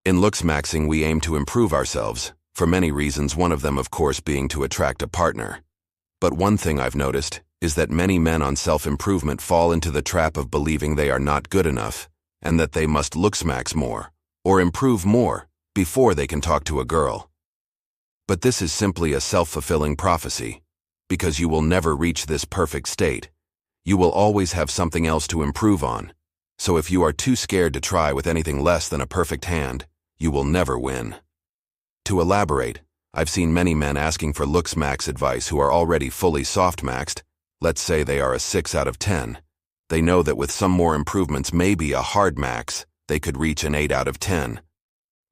In looksmaxing, we aim to improve ourselves, for many reasons, one of them of course being to attract a partner. But one thing I've noticed is that many men on self-improvement fall into the trap of believing they are not good enough, and that they must looksmax more, or improve more, before they can talk to a girl. But this is simply a self-fulfilling prophecy, because you will never reach this perfect state. You will always have something else to improve on. So if you are too scared to try with anything less than a perfect hand, you will never win. To elaborate, I've seen many men asking for looksmax advice who are already fully softmaxed. Let's say they are a 6 out of 10. They know that with some more improvements, maybe a hard max, they could reach an 8 out of 10.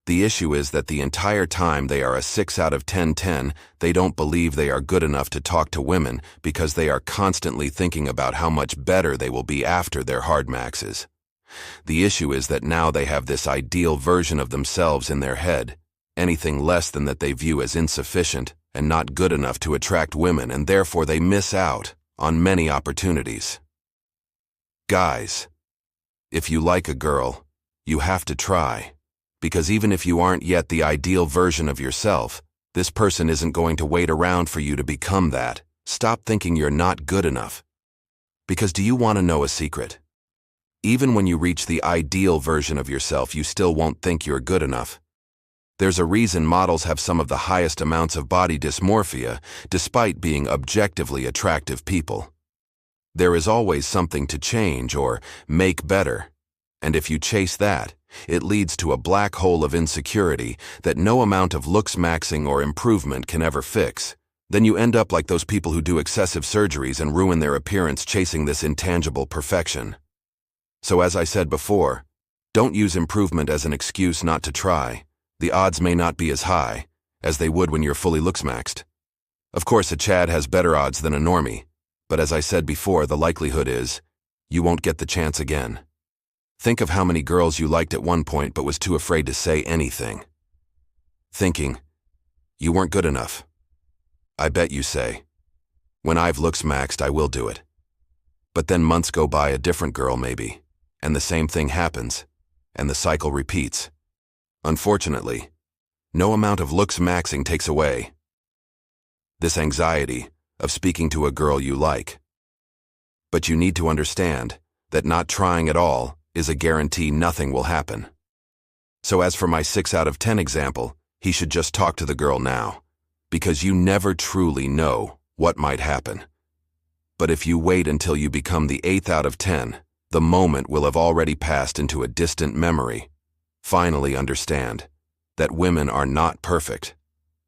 The issue is that the entire time they are a 6 out of 10, they don't believe they are good enough to talk to women because they are constantly thinking about how much better they will be after their hard maxes. The issue is that now they have this ideal version of themselves in their head, anything less than that they view as insufficient and not good enough to attract women, and therefore they miss out on many opportunities. Guys, if you like a girl, you have to try. Because even if you aren't yet the ideal version of yourself, this person isn't going to wait around for you to become that. Stop thinking you're not good enough. Because do you want to know a secret? Even when you reach the ideal version of yourself, you still won't think you're good enough. There's a reason models have some of the highest amounts of body dysmorphia, despite being objectively attractive people. There is always something to change or make better. And if you chase that, it leads to a black hole of insecurity that no amount of looksmaxing or improvement can ever fix. Then you end up like those people who do excessive surgeries and ruin their appearance chasing this intangible perfection. So as I said before, don't use improvement as an excuse not to try. The odds may not be as high as they would when you're fully looksmaxed. Of course, a Chad has better odds than a normie, but as I said before, the likelihood is you won't get the chance again. Think of how many girls you liked at one point but was too afraid to say anything. Thinking, you weren't good enough. I bet you say, when I've looksmaxed, I will do it. But then months go by, a different girl maybe, and the same thing happens, and the cycle repeats. Unfortunately, no amount of looksmaxing takes away this anxiety of speaking to a girl you like. But you need to understand that not trying at all is a guarantee nothing will happen. So as for my 6 out of 10 example, he should just talk to the girl now, because you never truly know what might happen. But if you wait until you become the 8th out of 10, the moment will have already passed into a distant memory. Finally understand that women are not perfect.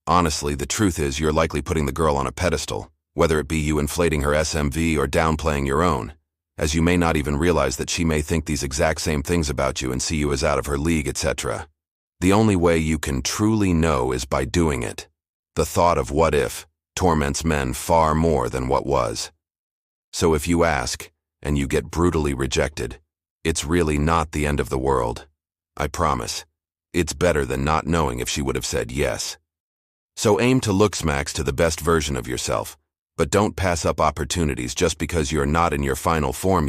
Honestly, the truth is you're likely putting the girl on a pedestal, whether it be you inflating her SMV or downplaying your own, as you may not even realize that she may think these exact same things about you and see you as out of her league, etc. The only way you can truly know is by doing it. The thought of what if torments men far more than what was. So if you ask, and you get brutally rejected, it's really not the end of the world. I promise. It's better than not knowing if she would have said yes. So aim to looksmax to the best version of yourself, but don't pass up opportunities just because you're not in your final form.